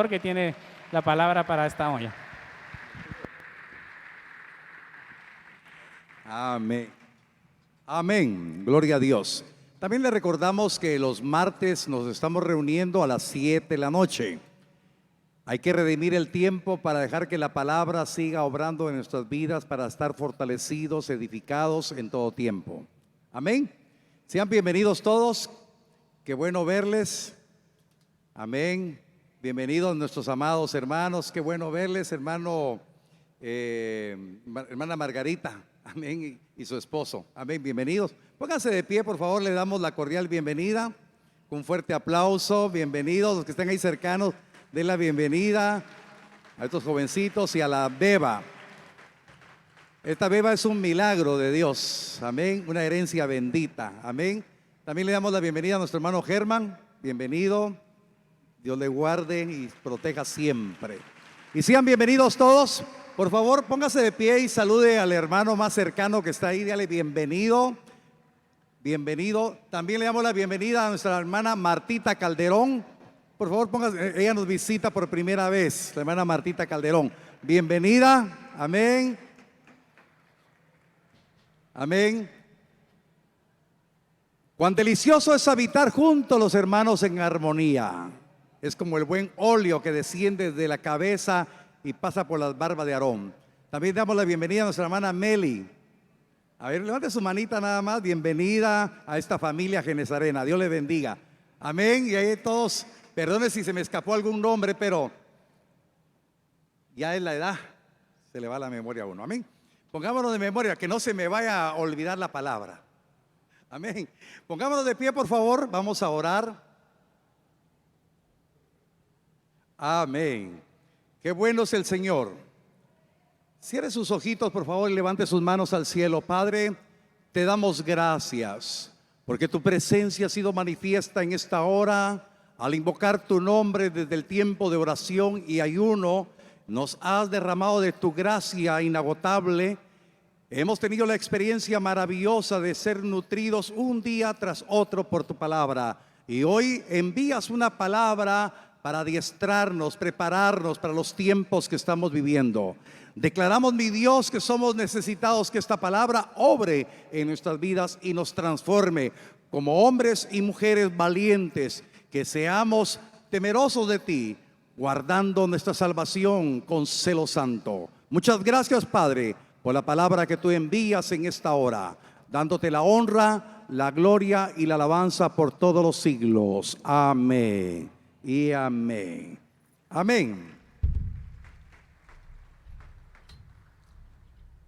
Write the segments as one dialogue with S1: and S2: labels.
S1: Que tiene la palabra para esta olla.
S2: Amén. Amén. Gloria a Dios. También le recordamos que los martes nos estamos reuniendo a las 7 de la noche. Hay que redimir el tiempo para dejar que la palabra siga obrando en nuestras vidas, para estar fortalecidos, edificados en todo tiempo. Amén. Sean bienvenidos todos. Qué bueno verles. Amén. Bienvenidos nuestros amados hermanos. Qué bueno verles, hermano, hermana Margarita. Amén. Y su esposo. Amén. Bienvenidos. Pónganse de pie, por favor. Le damos la cordial bienvenida. Con fuerte aplauso. Bienvenidos. Los que están ahí cercanos, den la bienvenida a estos jovencitos y a la beba. Esta beba es un milagro de Dios. Amén. Una herencia bendita. Amén. También le damos la bienvenida a nuestro hermano Germán. Bienvenido. Dios le guarde y proteja siempre. Y sean bienvenidos todos. Por favor, póngase de pie y salude al hermano más cercano que está ahí. Dale bienvenido. Bienvenido. También le damos la bienvenida a nuestra hermana Martita Calderón. Por favor, póngase. Ella nos visita por primera vez, la hermana Martita Calderón. Bienvenida. Amén. Amén. Cuán delicioso es habitar juntos los hermanos en armonía. Es como el buen óleo que desciende de la cabeza y pasa por las barbas de Aarón. También damos la bienvenida a nuestra hermana Meli. A ver, levante su manita nada más. Bienvenida a esta familia Genesarena. Dios le bendiga. Amén. Y ahí todos, perdone si se me escapó algún nombre, pero ya es la edad, se le va la memoria a uno. Amén. Pongámonos de memoria, que no se me vaya a olvidar la palabra. Amén. Pongámonos de pie, por favor. Vamos a orar. Amén. Qué bueno es el Señor. Cierre sus ojitos, por favor, y levante sus manos al cielo. Padre, te damos gracias porque tu presencia ha sido manifiesta en esta hora. Al invocar tu nombre desde el tiempo de oración y ayuno, nos has derramado de tu gracia inagotable. Hemos tenido la experiencia maravillosa de ser nutridos un día tras otro por tu palabra. Y hoy envías una palabra para adiestrarnos, prepararnos para los tiempos que estamos viviendo. Declaramos, mi Dios, que somos necesitados, que esta palabra obre en nuestras vidas y nos transforme como hombres y mujeres valientes, que seamos temerosos de ti, guardando nuestra salvación con celo santo. Muchas gracias, Padre, por la palabra que tú envías en esta hora, dándote la honra, la gloria y la alabanza por todos los siglos. Amén y amén. Amén.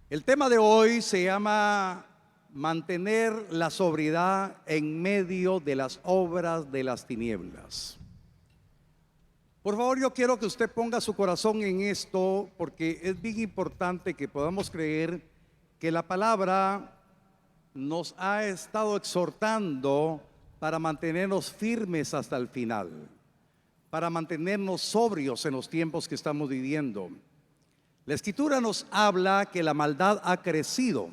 S2: El tema de hoy se llama mantener la sobriedad en medio de las obras de las tinieblas. Por favor, yo quiero que usted ponga su corazón en esto, porque es bien importante que podamos creer que la palabra nos ha estado exhortando para mantenernos firmes hasta el final, para mantenernos sobrios en los tiempos que estamos viviendo. La Escritura nos habla que la maldad ha crecido,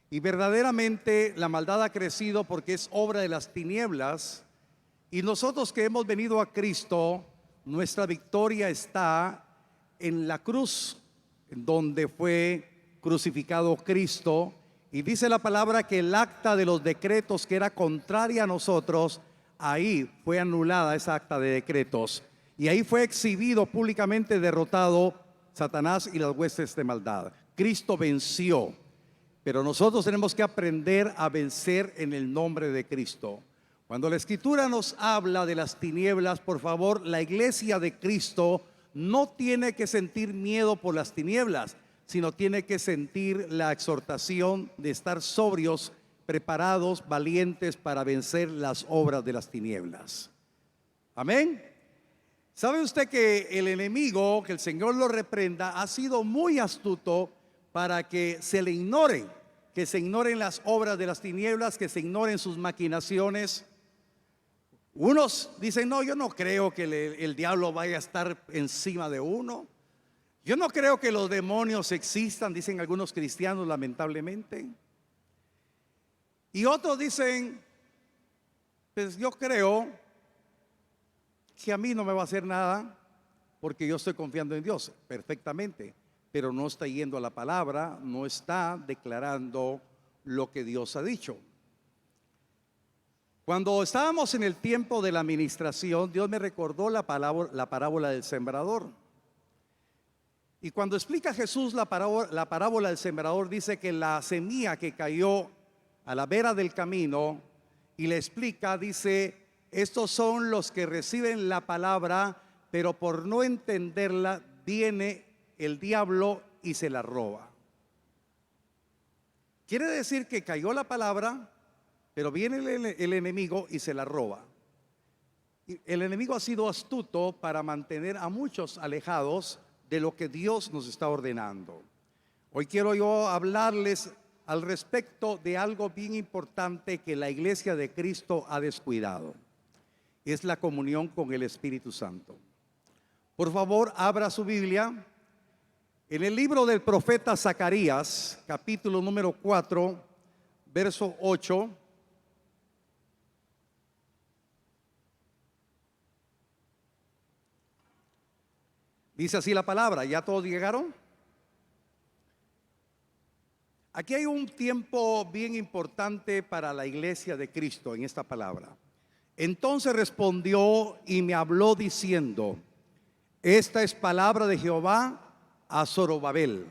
S2: y verdaderamente la maldad ha crecido porque es obra de las tinieblas. Y nosotros que hemos venido a Cristo, nuestra victoria está en la cruz, donde fue crucificado Cristo. Y dice la palabra que el acta de los decretos que era contraria a nosotros, ahí fue anulada esa acta de decretos. Y ahí fue exhibido públicamente, derrotado Satanás y las huestes de maldad. Cristo venció, pero nosotros tenemos que aprender a vencer en el nombre de Cristo. Cuando la Escritura nos habla de las tinieblas, por favor, la iglesia de Cristo no tiene que sentir miedo por las tinieblas, sino tiene que sentir la exhortación de estar sobrios, preparados, valientes para vencer las obras de las tinieblas. Amén. ¿Sabe usted que el enemigo, que el Señor lo reprenda, ha sido muy astuto para que se le ignoren, que se ignoren las obras de las tinieblas, que se ignoren sus maquinaciones? Unos dicen, no, yo no creo que el diablo vaya a estar encima de uno. Yo no creo que los demonios existan, dicen algunos cristianos, lamentablemente. Y otros dicen, pues yo creo que a mí no me va a hacer nada. porque yo estoy confiando en Dios, perfectamente, pero no está yendo a la palabra, no está declarando lo que Dios ha dicho. Cuando estábamos en el tiempo de la administración, Dios me recordó la parábola del sembrador. Y cuando explica Jesús la parábola del sembrador, dice que la semilla que cayó a la vera del camino, y le explica, dice, estos son los que reciben la palabra, pero por no entenderla, viene el diablo y se la roba. Quiere decir que cayó la palabra, pero viene el enemigo y se la roba. Y el enemigo ha sido astuto para mantener a muchos alejados de lo que Dios nos está ordenando. Hoy quiero yo hablarles al respecto de algo bien importante que la iglesia de Cristo ha descuidado. Es la comunión con el Espíritu Santo. Por favor, abra su Biblia en el libro del profeta Zacarías, capítulo número 4, verso 8. Dice así la palabra. ¿Ya todos llegaron? Aquí hay un tiempo bien importante para la iglesia de Cristo en esta palabra. Entonces respondió y me habló diciendo: esta es palabra de Jehová a Zorobabel,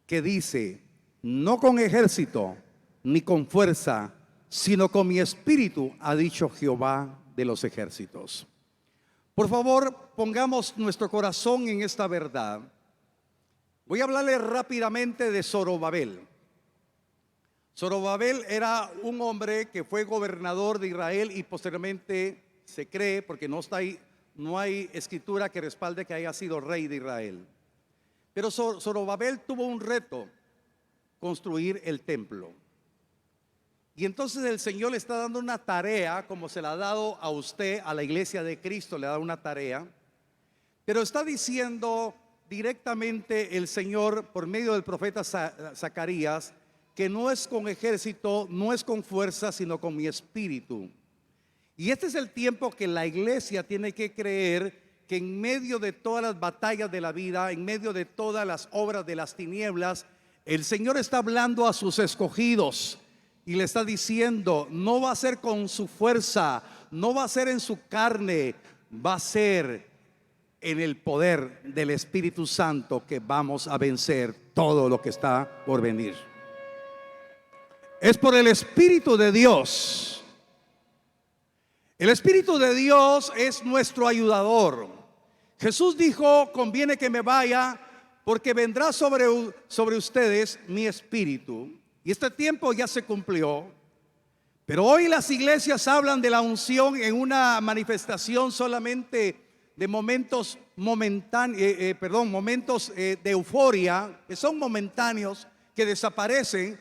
S2: que dice: no con ejército ni con fuerza, sino con mi espíritu, ha dicho Jehová de los ejércitos. Por favor, pongamos nuestro corazón en esta verdad. Voy a hablarle rápidamente de Zorobabel. Zorobabel era un hombre que fue gobernador de Israel y posteriormente se cree, porque no está ahí, no hay escritura que respalde que haya sido rey de Israel. Pero Zorobabel tuvo un reto: construir el templo. Y entonces el Señor le está dando una tarea, como se la ha dado a usted, a la iglesia de Cristo, le da una tarea. Pero está diciendo directamente el Señor por medio del profeta Zacarías que no es con ejército, no es con fuerza, sino con mi espíritu. Y este es el tiempo que la iglesia tiene que creer que en medio de todas las batallas de la vida, en medio de todas las obras de las tinieblas, el Señor está hablando a sus escogidos y le está diciendo: no va a ser con su fuerza, no va a ser en su carne, va a ser en el poder del Espíritu Santo que vamos a vencer todo lo que está por venir. Es por el Espíritu de Dios. El Espíritu de Dios es nuestro ayudador. Jesús dijo: conviene que me vaya, porque vendrá sobre ustedes mi espíritu. Y este tiempo ya se cumplió. Pero hoy las iglesias hablan de la unción en una manifestación solamente de momentos momentos de euforia, que son momentáneos, que desaparecen.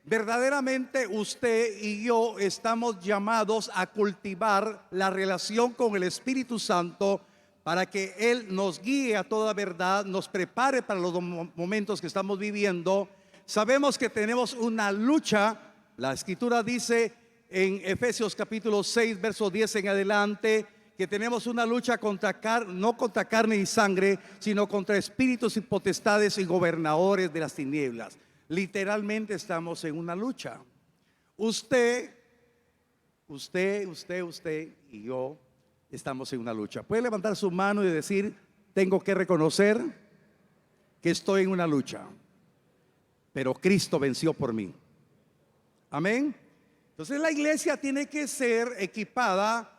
S2: Verdaderamente usted y yo estamos llamados a cultivar la relación con el Espíritu Santo para que Él nos guíe a toda verdad, nos prepare para los momentos que estamos viviendo. Sabemos que tenemos una lucha. La escritura dice en Efesios capítulo 6, verso 10 en adelante, que tenemos una lucha no contra carne y sangre, sino contra espíritus y potestades y gobernadores de las tinieblas. Literalmente estamos en una lucha. Usted y yo estamos en una lucha. Puede levantar su mano y decir: tengo que reconocer que estoy en una lucha, pero Cristo venció por mí. Amén. Entonces la iglesia tiene que ser equipada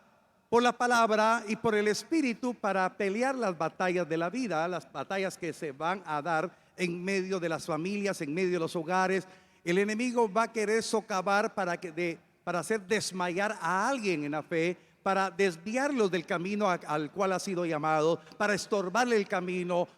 S2: por la palabra y por el Espíritu para pelear las batallas de la vida, las batallas que se van a dar en medio de las familias, en medio de los hogares. El enemigo va a querer socavar para hacer desmayar a alguien en la fe, para desviarlos del camino al cual ha sido llamado, para estorbarle el camino.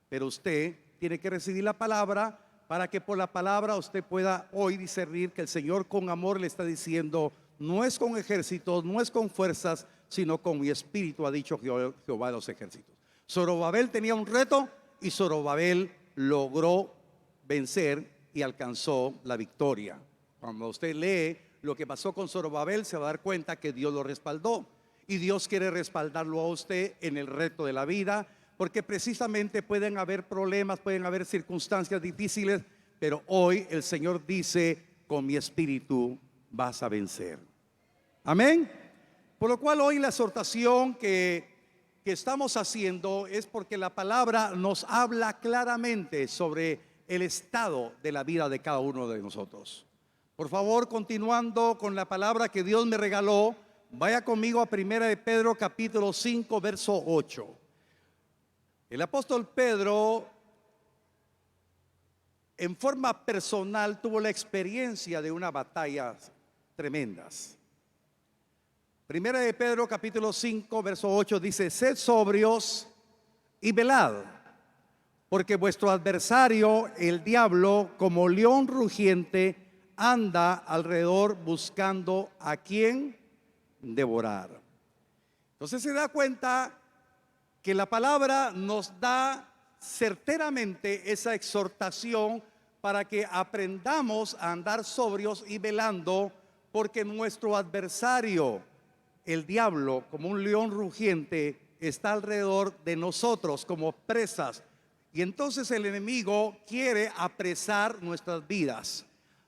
S2: Pero usted tiene que recibir la palabra, para que por la palabra usted pueda hoy discernir que el Señor con amor le está diciendo: no es con ejércitos, no es con fuerzas, sino con mi espíritu, ha dicho Jehová de los ejércitos. Zorobabel tenía un reto y Zorobabel logró vencer y alcanzó la victoria. Cuando usted lee lo que pasó con Zorobabel, se va a dar cuenta que Dios lo respaldó. Y Dios quiere respaldarlo a usted en el reto de la vida, porque precisamente pueden haber problemas, pueden haber circunstancias difíciles, pero hoy el Señor dice: con mi espíritu vas a vencer. Amén. Por lo cual hoy la exhortación que estamos haciendo es porque la palabra nos habla claramente sobre el estado de la vida de cada uno de nosotros. Por favor, continuando con la palabra que Dios me regaló, vaya conmigo a 1 de Pedro capítulo 5 verso 8. El apóstol Pedro en forma personal tuvo la experiencia de una batalla tremendas. 1 de Pedro capítulo 5 verso 8 dice: sed sobrios y velad, porque vuestro adversario el diablo, como león rugiente, anda alrededor buscando a quien devorar. Entonces se da cuenta que la palabra nos da certeramente esa exhortación para que aprendamos a andar sobrios y velando, porque nuestro adversario, el diablo, como un león rugiente, está alrededor de nosotros como presas, y entonces el enemigo quiere apresar nuestras vidas.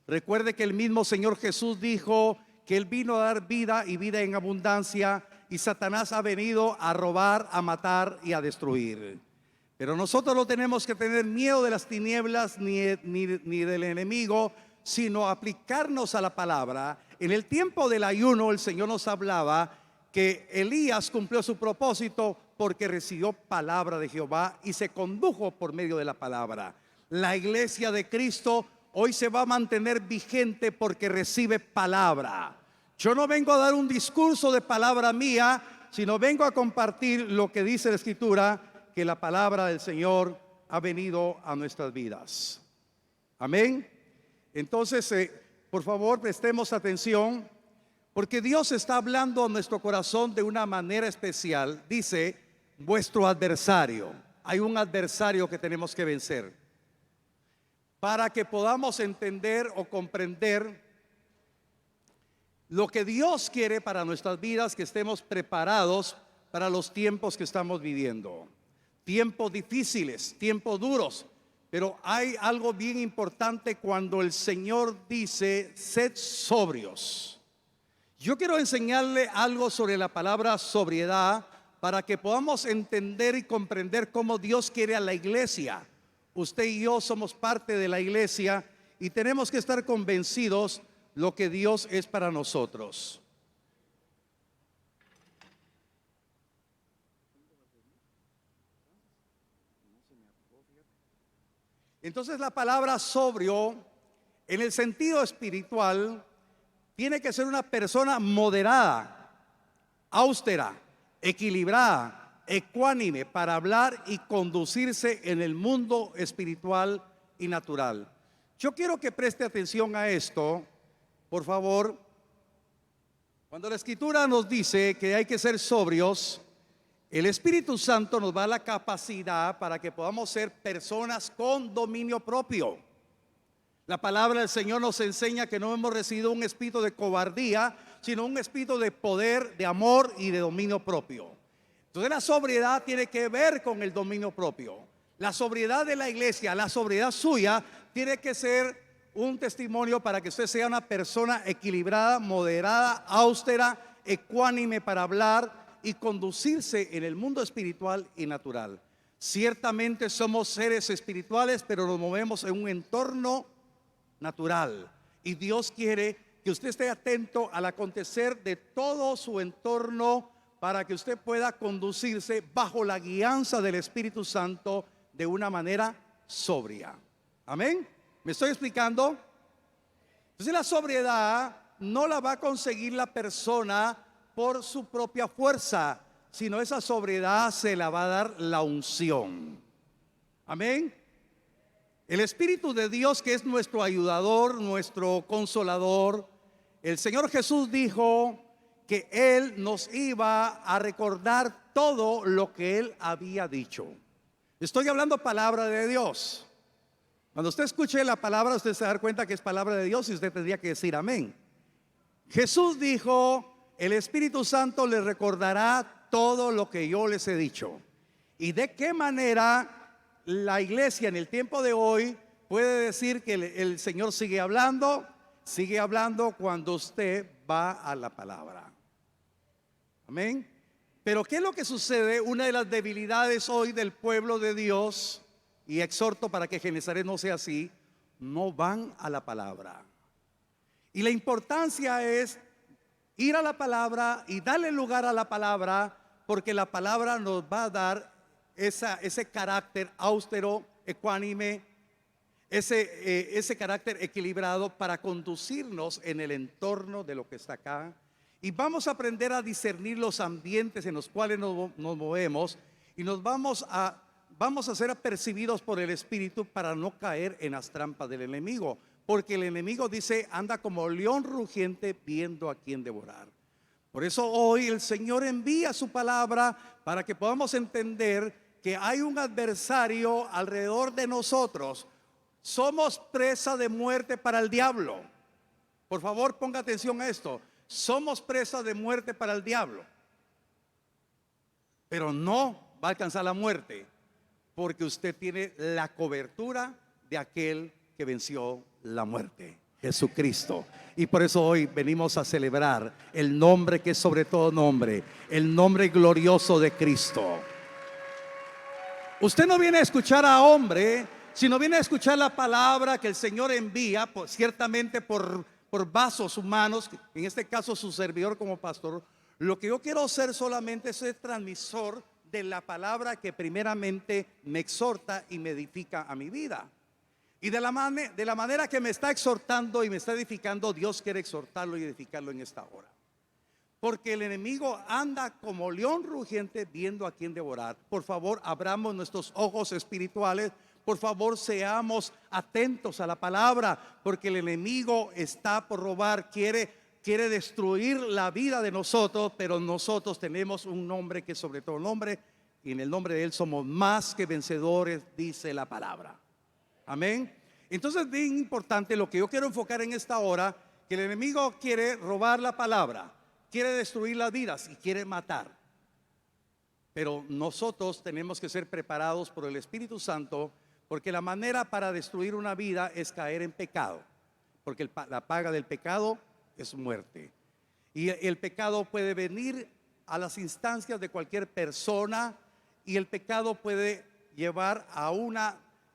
S2: Recuerde que el mismo Señor Jesús dijo que Él vino a dar vida y vida en abundancia, y Satanás ha venido a robar, a matar y a destruir. Pero nosotros no tenemos que tener miedo de las tinieblas ni del enemigo, sino aplicarnos a la palabra. En el tiempo del ayuno el Señor nos hablaba que Elías cumplió su propósito porque recibió palabra de Jehová y se condujo por medio de la palabra. La iglesia de Cristo hoy se va a mantener vigente porque recibe palabra. Yo no vengo a dar un discurso de palabra mía, sino vengo a compartir lo que dice la Escritura, que la palabra del Señor ha venido a nuestras vidas. Amén. Entonces, por favor, prestemos atención, porque Dios está hablando a nuestro corazón de una manera especial. Dice: vuestro adversario. Hay un adversario que tenemos que vencer. Para que podamos entender o comprender lo que Dios quiere para nuestras vidas, que estemos preparados para los tiempos que estamos viviendo. Tiempos difíciles, tiempos duros, pero hay algo bien importante cuando el Señor dice: sed sobrios. Yo quiero enseñarle algo sobre la palabra sobriedad para que podamos entender y comprender cómo Dios quiere a la iglesia. Usted y yo somos parte de la iglesia y tenemos que estar convencidos lo que Dios es para nosotros. Entonces la palabra sobrio en el sentido espiritual tiene que ser una persona moderada, austera, equilibrada, ecuánime para hablar y conducirse en el mundo espiritual y natural. Yo quiero que preste atención a esto, por favor. Cuando la Escritura nos dice que hay que ser sobrios, el Espíritu Santo nos da la capacidad para que podamos ser personas con dominio propio. La palabra del Señor nos enseña que no hemos recibido un espíritu de cobardía, sino un espíritu de poder, de amor y de dominio propio. Entonces la sobriedad tiene que ver con el dominio propio. La sobriedad de la iglesia, la sobriedad suya, tiene que ser un testimonio para que usted sea una persona equilibrada, moderada, austera, ecuánime para hablar y conducirse en el mundo espiritual y natural. Ciertamente somos seres espirituales, pero nos movemos en un entorno natural, y Dios quiere que usted esté atento al acontecer de todo su entorno para que usted pueda conducirse bajo la guianza del Espíritu Santo de una manera sobria. Amén. ¿Me estoy explicando? Entonces la sobriedad no la va a conseguir la persona por su propia fuerza, sino esa sobriedad se la va a dar la unción. Amén. El Espíritu de Dios, que es nuestro ayudador, nuestro consolador. El Señor Jesús dijo que Él nos iba a recordar todo lo que Él había dicho. Estoy hablando palabra de Dios. Cuando usted escuche la palabra, usted se va a dar cuenta que es palabra de Dios y usted tendría que decir amén. Jesús dijo el Espíritu Santo les recordará todo lo que yo les he dicho. Y de qué manera la iglesia en el tiempo de hoy puede decir que el Señor sigue hablando cuando usted va a la palabra. Amén. Pero ¿qué es lo que sucede? Una de las debilidades hoy del pueblo de Dios, y exhorto para que Genesaret no sea así, no van a la palabra. Y la importancia es ir a la palabra y darle lugar a la palabra, porque la palabra nos va a dar ese carácter austero, ecuánime, ese carácter equilibrado para conducirnos en el entorno de lo que está acá. Y vamos a aprender a discernir los ambientes en los cuales nos movemos, y nos vamos a ser apercibidos por el Espíritu para no caer en las trampas del enemigo. Porque el enemigo dice, anda como león rugiente viendo a quién devorar. Por eso hoy el Señor envía su palabra para que podamos entender que hay un adversario alrededor de nosotros. Somos presa de muerte para el diablo. Por favor, ponga atención a esto. Somos presa de muerte para el diablo. Pero no va a alcanzar la muerte, porque usted tiene la cobertura de aquel que venció la muerte, Jesucristo. Y por eso hoy venimos a celebrar el nombre que es sobre todo nombre, el nombre glorioso de Cristo. Usted no viene a escuchar a hombre, sino viene a escuchar la palabra que el Señor envía, ciertamente por vasos humanos, en este caso su servidor como pastor. Lo que yo quiero hacer solamente es ser transmisor de la palabra que primeramente me exhorta y me edifica a mi vida. Y de la manera que me está exhortando y me está edificando, Dios quiere exhortarlo y edificarlo en esta hora. Porque el enemigo anda como león rugiente viendo a quién devorar. Por favor, abramos nuestros ojos espirituales. Por favor, seamos atentos a la palabra, porque el enemigo está por robar, quiere destruir la vida de nosotros, pero nosotros tenemos un nombre que es sobre todo nombre, y en el nombre de él somos más que vencedores, dice la palabra. Amén. Entonces, bien importante lo que yo quiero enfocar en esta hora, que el enemigo quiere robar la palabra, quiere destruir las vidas y quiere matar. Pero nosotros tenemos que ser preparados por el Espíritu Santo, porque la manera para destruir una vida es caer en pecado, porque la paga del pecado es muerte. Y el pecado puede venir a las instancias de cualquier persona, y el pecado puede llevar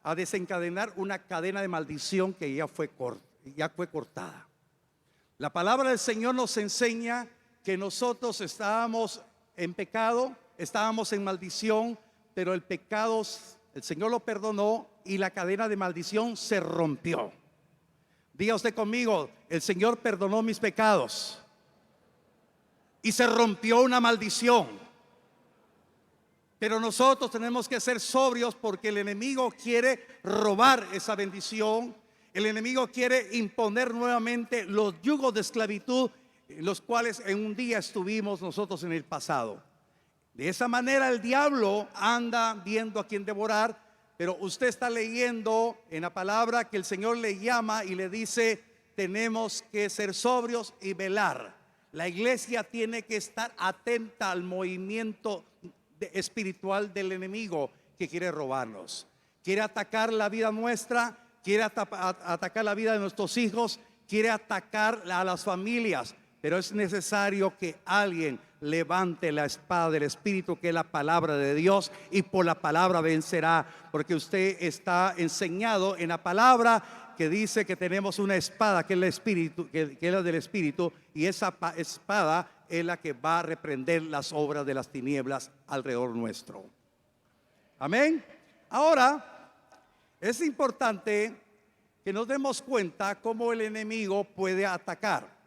S2: a desencadenar una cadena de maldición que ya fue cortada. La palabra del Señor nos enseña que nosotros estábamos en pecado, estábamos en maldición, pero el pecado el Señor lo perdonó y la cadena de maldición se rompió. Diga usted conmigo, el Señor perdonó mis pecados y se rompió una maldición. Pero nosotros tenemos que ser sobrios, porque el enemigo quiere robar esa bendición. El enemigo quiere imponer nuevamente los yugos de esclavitud, los cuales en un día estuvimos nosotros en el pasado. De esa manera el diablo anda viendo a quién devorar, pero usted está leyendo en la palabra que el Señor le llama y le dice, tenemos que ser sobrios y velar. La iglesia tiene que estar atenta al movimiento espiritual del enemigo que quiere robarnos. Quiere atacar la vida nuestra, quiere atacar la vida de nuestros hijos, quiere atacar a las familias. Pero es necesario que alguien levante la espada del Espíritu, que es la palabra de Dios, y por la palabra vencerá, porque usted está enseñado en la palabra que dice que tenemos una espada que es el Espíritu, que es la del Espíritu, y esa espada es la que va a reprender las obras de las tinieblas alrededor nuestro. Amén. Ahora es importante que nos demos cuenta cómo el enemigo puede atacar.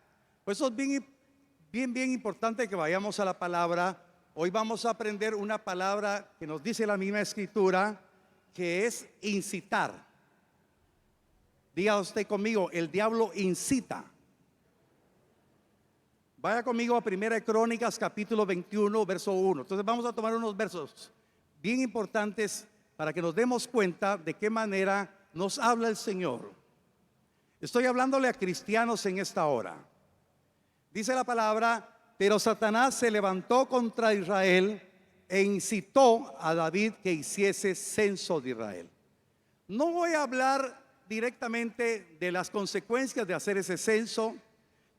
S2: Por eso es bien importante que vayamos a la palabra. Hoy vamos a aprender una palabra que nos dice la misma Escritura, que es incitar. Diga usted conmigo, el diablo incita. Vaya conmigo a 1 Crónicas capítulo 21 verso 1. Entonces vamos a tomar unos versos bien importantes para que nos demos cuenta de qué manera nos habla el Señor. Estoy hablándole a cristianos en esta hora. Dice la palabra, Pero Satanás se levantó contra Israel e incitó a David que hiciese censo de Israel. No voy a hablar directamente de las consecuencias de hacer ese censo,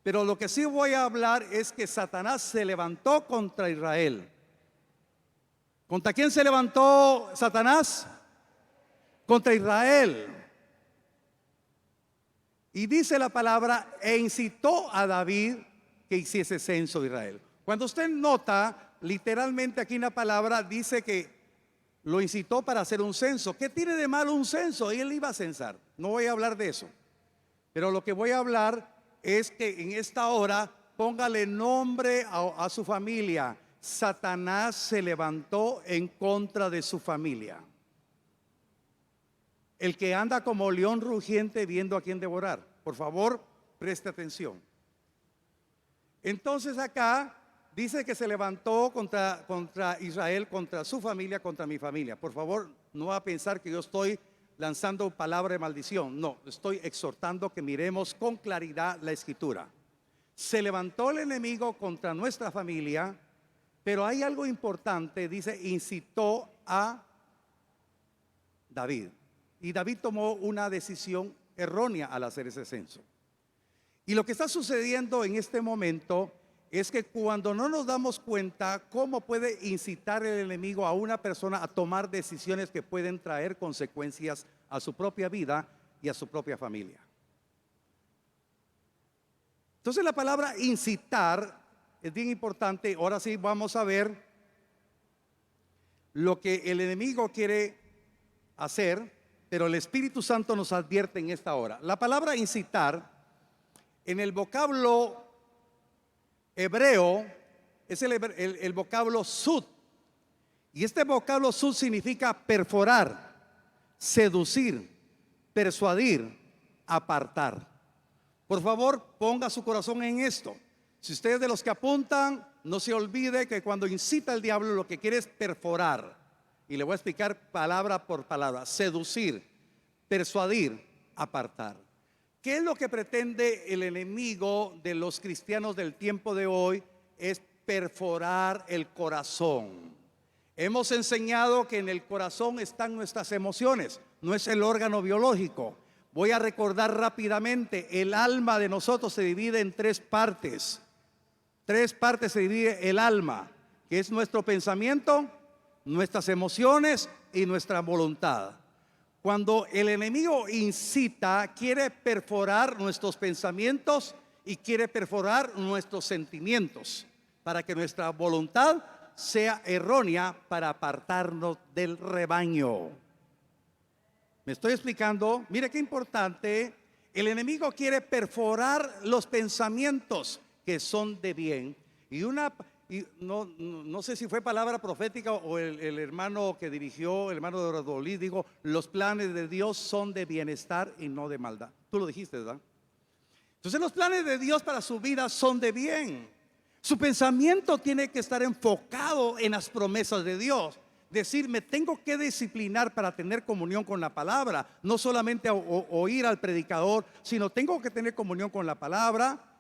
S2: pero lo que sí voy a hablar es que Satanás se levantó contra Israel. ¿Contra quién se levantó Satanás? Contra Israel. Y dice la palabra, e incitó a David que hiciese censo de Israel. Cuando usted nota, literalmente aquí en la palabra dice que lo incitó para hacer un censo. ¿Qué tiene de malo un censo? Y él iba a censar. No voy a hablar de eso. Pero lo que voy a hablar es que en esta hora póngale nombre a su familia. Satanás se levantó en contra de su familia. El que anda como león rugiente viendo a quién devorar. Por favor, preste atención. Entonces acá dice que se levantó contra Israel, contra su familia, contra mi familia. Por favor, no va a pensar que yo estoy lanzando palabra de maldición. No, estoy exhortando que miremos con claridad la escritura. Se levantó el enemigo contra nuestra familia, pero hay algo importante, dice, incitó a David. Y David tomó una decisión errónea al hacer ese censo. Y lo que está sucediendo en este momento es que cuando no nos damos cuenta cómo puede incitar el enemigo a una persona a tomar decisiones que pueden traer consecuencias a su propia vida y a su propia familia. Entonces la palabra incitar es bien importante. Ahora sí vamos a ver lo que el enemigo quiere hacer, pero el Espíritu Santo nos advierte en esta hora. La palabra incitar en el vocablo hebreo es el vocablo sud. Y este vocablo sud significa perforar, seducir, persuadir, apartar. Por favor, ponga su corazón en esto. Si usted es de los que apuntan, no se olvide que cuando incita el diablo lo que quiere es perforar. Y le voy a explicar palabra por palabra. Seducir, persuadir, apartar. ¿Qué es lo que pretende el enemigo de los cristianos del tiempo de hoy? Es perforar el corazón. Hemos enseñado que en el corazón están nuestras emociones, no es el órgano biológico. Voy a recordar rápidamente, el alma de nosotros se divide en tres partes. Tres partes se divide el alma, que es nuestro pensamiento, nuestras emociones y nuestra voluntad. Cuando el enemigo incita, quiere perforar nuestros pensamientos y quiere perforar nuestros sentimientos para que nuestra voluntad sea errónea para apartarnos del rebaño. ¿Me estoy explicando? Mire qué importante. El enemigo quiere perforar los pensamientos que son de bien. No sé si fue palabra profética o el hermano que dirigió, el hermano de Rodolí, dijo, los planes de Dios son de bienestar y no de maldad. Tú lo dijiste, ¿verdad? Entonces los planes de Dios para su vida son de bien. Su pensamiento tiene que estar enfocado en las promesas de Dios. Decir, me tengo que disciplinar para tener comunión con la palabra. No solamente oír al predicador, sino tengo que tener comunión con la palabra.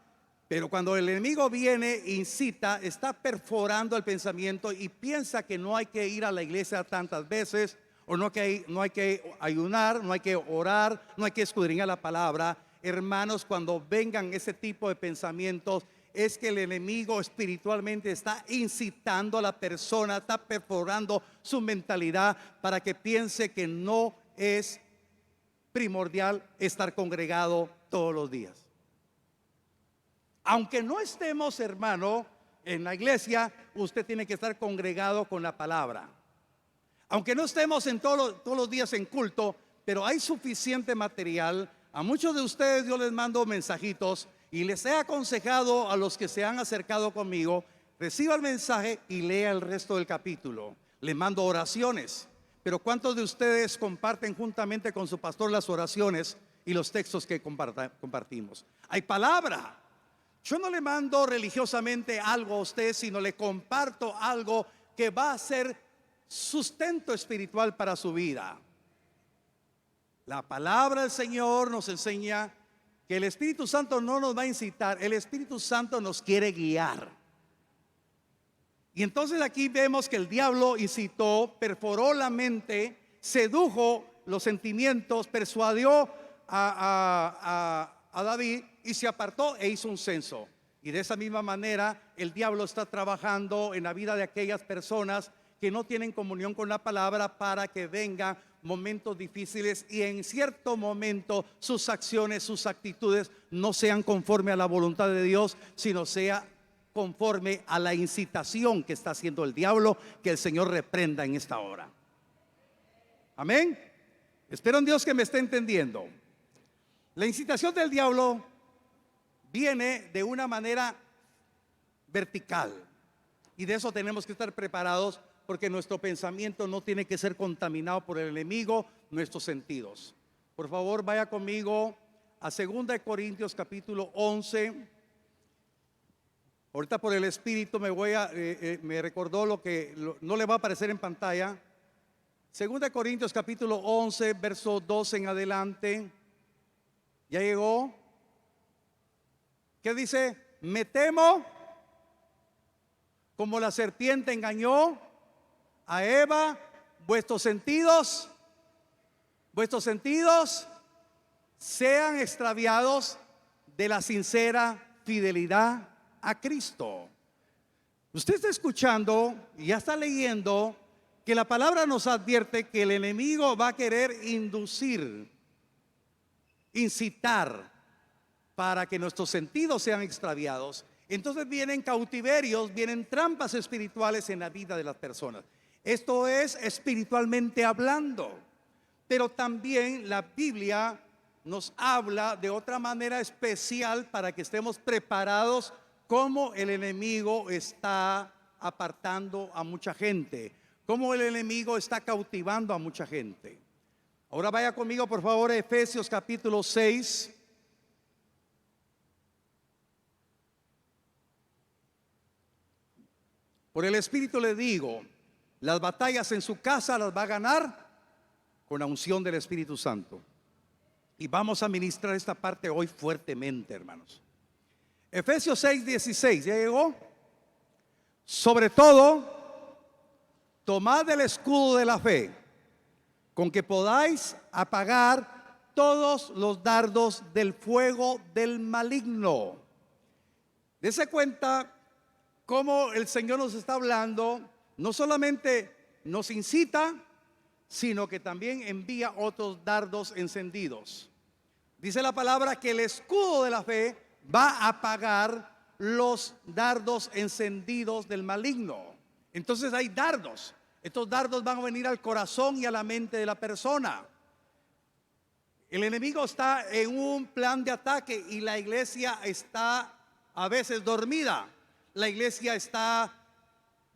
S2: Pero cuando el enemigo viene, incita, está perforando el pensamiento y piensa que no hay que ir a la iglesia tantas veces, o no hay que ayunar, no hay que orar, no hay que escudriñar la palabra. Hermanos, cuando vengan ese tipo de pensamientos, es que el enemigo espiritualmente está incitando a la persona, está perforando su mentalidad para que piense que no es primordial estar congregado todos los días. Aunque no estemos, hermano, en la iglesia, usted tiene que estar congregado con la palabra. Aunque no estemos en todos los días en culto, pero hay suficiente material. A muchos de ustedes yo les mando mensajitos y les he aconsejado a los que se han acercado conmigo, reciba el mensaje y lea el resto del capítulo. Les mando oraciones. Pero ¿cuántos de ustedes comparten juntamente con su pastor las oraciones y los textos que compartimos? Hay palabra. Yo no le mando religiosamente algo a usted, sino le comparto algo que va a ser sustento espiritual para su vida. La palabra del Señor nos enseña que el Espíritu Santo no nos va a incitar, el Espíritu Santo nos quiere guiar. Y entonces aquí vemos que el diablo incitó, perforó la mente, sedujo los sentimientos, persuadió a David y se apartó e hizo un censo. Y de esa misma manera el diablo está trabajando en la vida de aquellas personas que no tienen comunión con la palabra, para que vengan momentos difíciles y en cierto momento sus acciones, sus actitudes no sean conforme a la voluntad de Dios, sino sea conforme a la incitación que está haciendo el diablo, que el Señor reprenda en esta hora. Amén. Espero en Dios que me esté entendiendo. La incitación del diablo viene de una manera vertical, y de eso tenemos que estar preparados, porque nuestro pensamiento no tiene que ser contaminado por el enemigo, nuestros sentidos. Por favor, vaya conmigo a 2 Corintios capítulo 11. Ahorita por el Espíritu me recordó lo que no le va a aparecer en pantalla. 2 Corintios capítulo 11, verso 12 en adelante. ¿Ya llegó? ¿Qué dice? Me temo, como la serpiente engañó a Eva, vuestros sentidos sean extraviados de la sincera fidelidad a Cristo. Usted está escuchando y ya está leyendo que la palabra nos advierte que el enemigo va a querer inducir, incitar para que nuestros sentidos sean extraviados. Entonces vienen cautiverios, vienen trampas espirituales en la vida de las personas. Esto es espiritualmente hablando, pero también la Biblia nos habla de otra manera especial para que estemos preparados, cómo el enemigo está apartando a mucha gente, cómo el enemigo está cautivando a mucha gente. Ahora vaya conmigo por favor a Efesios capítulo 6. Por el Espíritu le digo, las batallas en su casa las va a ganar con la unción del Espíritu Santo. Y vamos a ministrar esta parte hoy fuertemente, hermanos. Efesios 6:16, ¿ya llegó? Sobre todo, tomad el escudo de la fe, con que podáis apagar todos los dardos del fuego del maligno. Dese cuenta cómo el Señor nos está hablando. No solamente nos incita, sino que también envía otros dardos encendidos. Dice la palabra que el escudo de la fe va a apagar los dardos encendidos del maligno. Entonces hay dardos. Estos dardos van a venir al corazón y a la mente de la persona. El enemigo está en un plan de ataque y la iglesia está a veces dormida. La iglesia está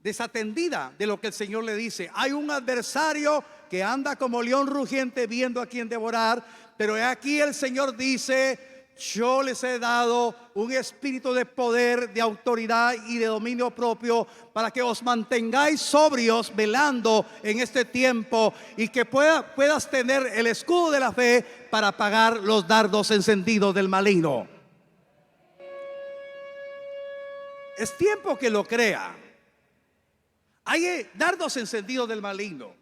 S2: desatendida de lo que el Señor le dice. Hay un adversario que anda como león rugiente viendo a quien devorar, pero aquí el Señor dice: yo les he dado un espíritu de poder, de autoridad y de dominio propio, para que os mantengáis sobrios, velando en este tiempo, y que puedas tener el escudo de la fe para apagar los dardos encendidos del maligno. Es tiempo que lo crea. Hay dardos encendidos del maligno.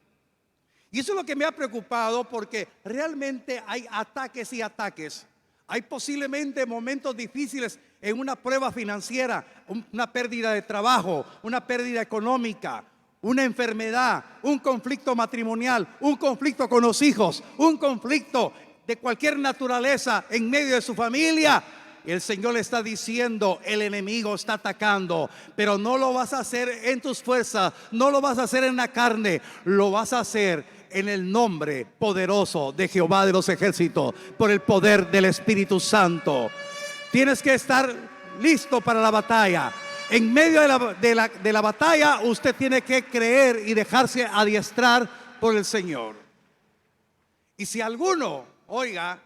S2: Y eso es lo que me ha preocupado, porque realmente hay ataques y ataques. Hay posiblemente momentos difíciles en una prueba financiera, una pérdida de trabajo, una pérdida económica, una enfermedad, un conflicto matrimonial, un conflicto con los hijos, un conflicto de cualquier naturaleza en medio de su familia. El Señor le está diciendo: el enemigo está atacando, pero no lo vas a hacer en tus fuerzas, no lo vas a hacer en la carne, lo vas a hacer en el nombre poderoso de Jehová de los ejércitos, por el poder del Espíritu Santo. Tienes que estar listo para la batalla. En medio de la batalla, usted tiene que creer y dejarse adiestrar por el Señor. Y si alguno, oiga,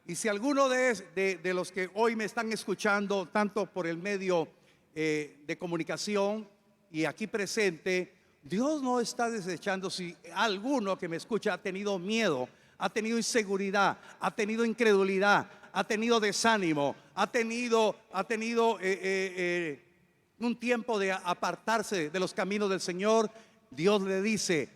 S2: y si alguno de los que hoy me están escuchando, tanto por el medio de comunicación y aquí presente, Dios no está desechando. Si alguno que me escucha ha tenido miedo, ha tenido inseguridad, ha tenido incredulidad, ha tenido desánimo, ha tenido un tiempo de apartarse de los caminos del Señor, Dios le dice: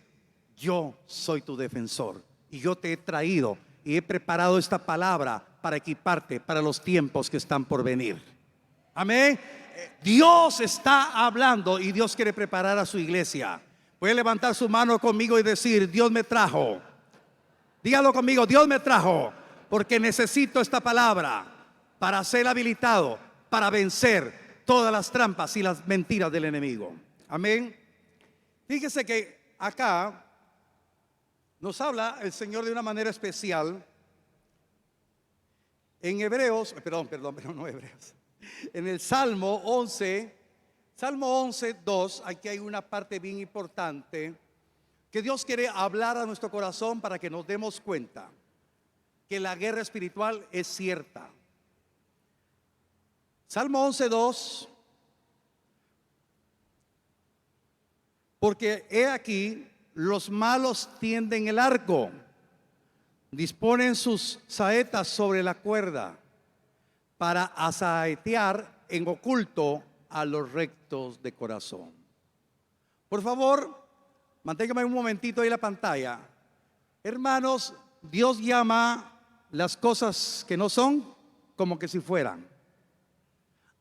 S2: yo soy tu defensor y yo te he traído y he preparado esta palabra para equiparte para los tiempos que están por venir. Amén. Dios está hablando y Dios quiere preparar a su iglesia. Puede levantar su mano conmigo y decir: Dios me trajo. Dígalo conmigo: Dios me trajo porque necesito esta palabra para ser habilitado, para vencer todas las trampas y las mentiras del enemigo. Amén. Fíjese que acá nos habla el Señor de una manera especial en Hebreos, no Hebreos, en el Salmo 11, 2, aquí hay una parte bien importante que Dios quiere hablar a nuestro corazón para que nos demos cuenta que la guerra espiritual es cierta. Salmo 11, 2. Porque he aquí, los malos tienden el arco, disponen sus saetas sobre la cuerda para asaetear en oculto a los rectos de corazón. Por favor, manténgame un momentito ahí la pantalla. Hermanos, Dios llama las cosas que no son como que si fueran.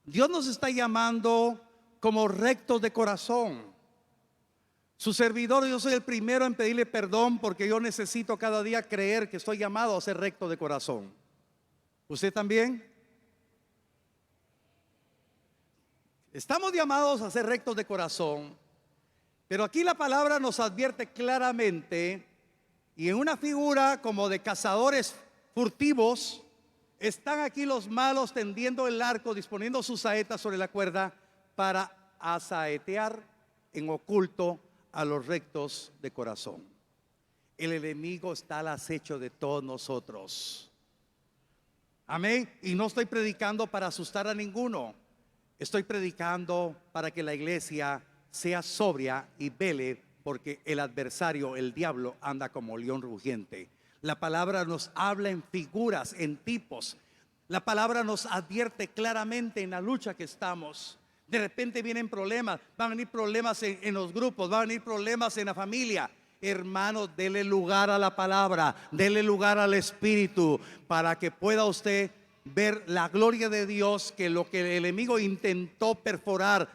S2: Dios nos está llamando como rectos de corazón. Su servidor, yo soy el primero en pedirle perdón porque yo necesito cada día creer que estoy llamado a ser recto de corazón. ¿Usted también? Estamos llamados a ser rectos de corazón, pero aquí la palabra nos advierte claramente, y en una figura como de cazadores furtivos, están aquí los malos tendiendo el arco, disponiendo sus saetas sobre la cuerda para asaetear en oculto a los rectos de corazón. El enemigo está al acecho de todos nosotros. Amén. Y no estoy predicando para asustar a ninguno. Estoy predicando para que la iglesia sea sobria y vele, porque el adversario, el diablo, anda como león rugiente. La palabra nos habla en figuras, en tipos. La palabra nos advierte claramente en la lucha que estamos. De repente vienen problemas, van a venir problemas en los grupos, van a venir problemas en la familia. Hermanos, dele lugar a la palabra, dele lugar al Espíritu, para que pueda usted ver la gloria de Dios, que lo que el enemigo intentó perforar,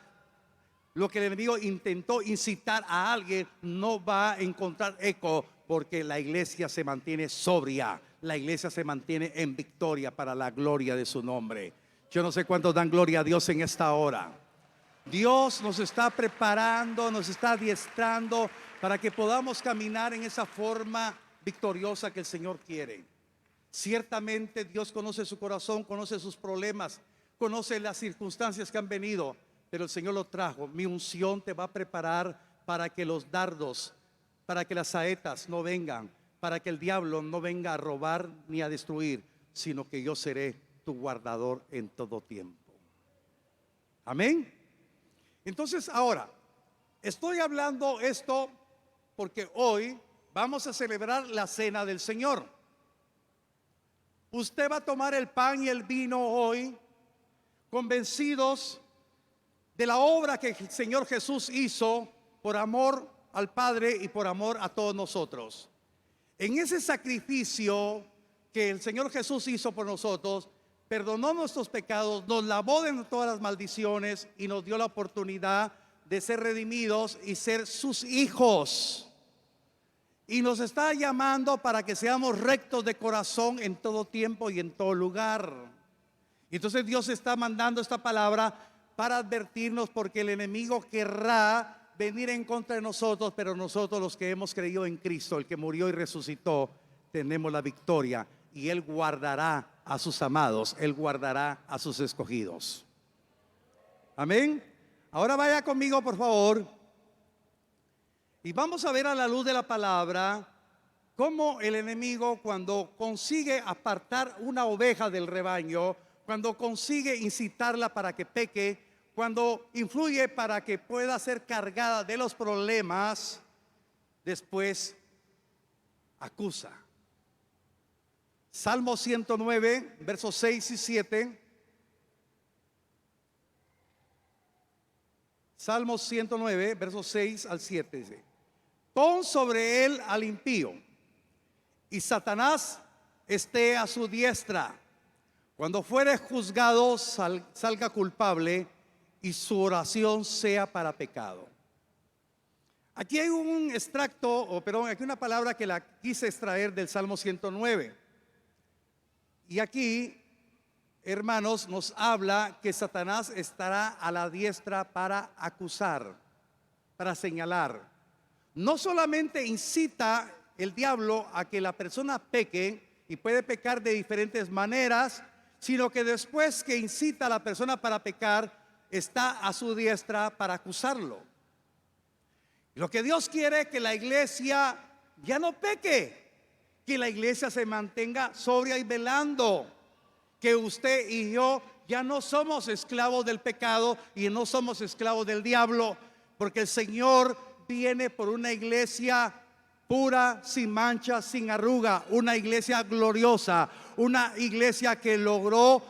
S2: lo que el enemigo intentó incitar a alguien, no va a encontrar eco, porque la iglesia se mantiene sobria, la iglesia se mantiene en victoria para la gloria de su nombre. Yo no sé cuántos dan gloria a Dios en esta hora. Dios nos está preparando, nos está adiestrando para que podamos caminar en esa forma victoriosa que el Señor quiere. Ciertamente Dios conoce su corazón, conoce sus problemas, conoce las circunstancias que han venido, pero el Señor lo trajo. Mi unción te va a preparar para que los dardos, para que las saetas no vengan, para que el diablo no venga a robar ni a destruir, sino que yo seré tu guardador en todo tiempo. Amén. Entonces ahora, estoy hablando esto porque hoy vamos a celebrar la cena del Señor. Usted va a tomar el pan y el vino hoy, convencidos de la obra que el Señor Jesús hizo por amor al Padre y por amor a todos nosotros. En ese sacrificio que el Señor Jesús hizo por nosotros, perdonó nuestros pecados, nos lavó de todas las maldiciones y nos dio la oportunidad de ser redimidos y ser sus hijos. Y nos está llamando para que seamos rectos de corazón en todo tiempo y en todo lugar. Entonces Dios está mandando esta palabra para advertirnos, porque el enemigo querrá venir en contra de nosotros, pero nosotros, los que hemos creído en Cristo, el que murió y resucitó, tenemos la victoria, y Él guardará a sus amados, Él guardará a sus escogidos. Amén. Ahora vaya conmigo, por favor, y vamos a ver a la luz de la palabra cómo el enemigo, cuando consigue apartar una oveja del rebaño, cuando consigue incitarla para que peque, cuando influye para que pueda ser cargada de los problemas, después acusa. Salmo 109, versos 6 y 7. Salmos 109, versos 6 al 7 dice: pon sobre él al impío, y Satanás esté a su diestra. Cuando fuere juzgado, salga culpable, y su oración sea para pecado. Aquí hay un extracto, aquí una palabra que la quise extraer del Salmo 109. Y aquí, hermanos, nos habla que Satanás estará a la diestra para acusar, para señalar. No solamente incita el diablo a que la persona peque, y puede pecar de diferentes maneras, sino que después que incita a la persona para pecar, está a su diestra para acusarlo. Lo que Dios quiere es que la iglesia ya no peque, que la iglesia se mantenga sobria y velando, que usted y yo ya no somos esclavos del pecado y no somos esclavos del diablo, porque el Señor viene por una iglesia pura, sin mancha, sin arruga, una iglesia gloriosa, una iglesia que logró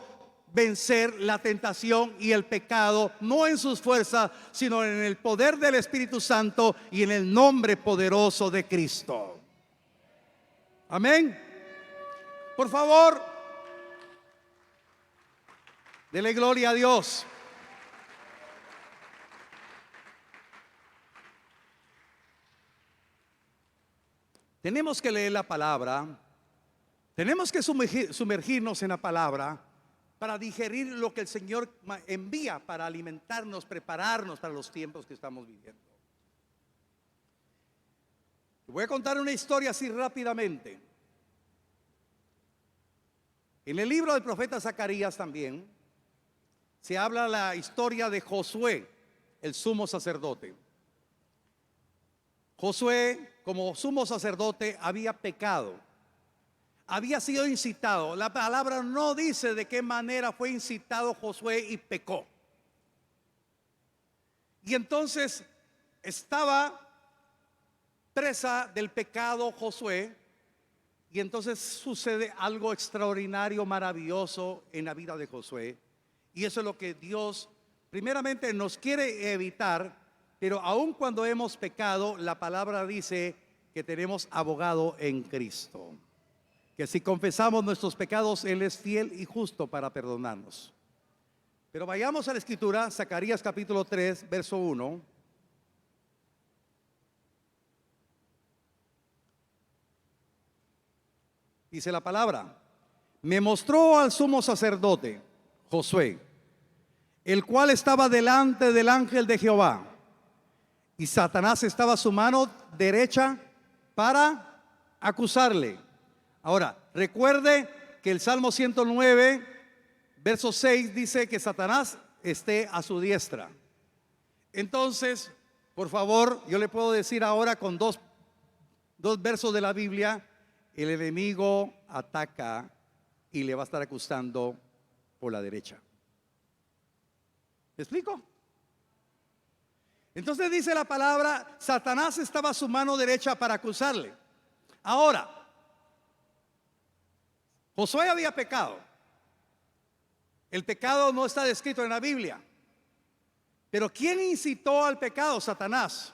S2: vencer la tentación y el pecado, no en sus fuerzas, sino en el poder del Espíritu Santo y en el nombre poderoso de Cristo. Amén. Por favor, dele gloria a Dios. Tenemos que leer la palabra, tenemos que sumergirnos en la palabra para digerir lo que el Señor envía para alimentarnos, prepararnos para los tiempos que estamos viviendo. Voy a contar una historia así rápidamente. En el libro del profeta Zacarías también se habla la historia de Josué, el sumo sacerdote. Josué, como sumo sacerdote, había pecado, había sido incitado. La palabra no dice de qué manera fue incitado Josué y pecó. Y entonces estaba presa del pecado Josué, y entonces sucede algo extraordinario, maravilloso en la vida de Josué. Y eso es lo que Dios primeramente nos quiere evitar. Pero aun cuando hemos pecado, la palabra dice que tenemos abogado en Cristo, que si confesamos nuestros pecados, Él es fiel y justo para perdonarnos. Pero vayamos a la escritura, Zacarías capítulo 3, verso 1. Dice la palabra: me mostró al sumo sacerdote Josué, el cual estaba delante del ángel de Jehová, y Satanás estaba a su mano derecha para acusarle. Ahora, recuerde que el Salmo 109, verso 6 dice que Satanás esté a su diestra. Entonces, por favor, yo le puedo decir ahora con dos versos de la Biblia: el enemigo ataca y le va a estar acusando por la derecha. ¿Me explico? Entonces dice la palabra, Satanás estaba a su mano derecha para acusarle. Ahora, Josué había pecado. El pecado no está descrito en la Biblia. Pero ¿quién incitó al pecado? Satanás.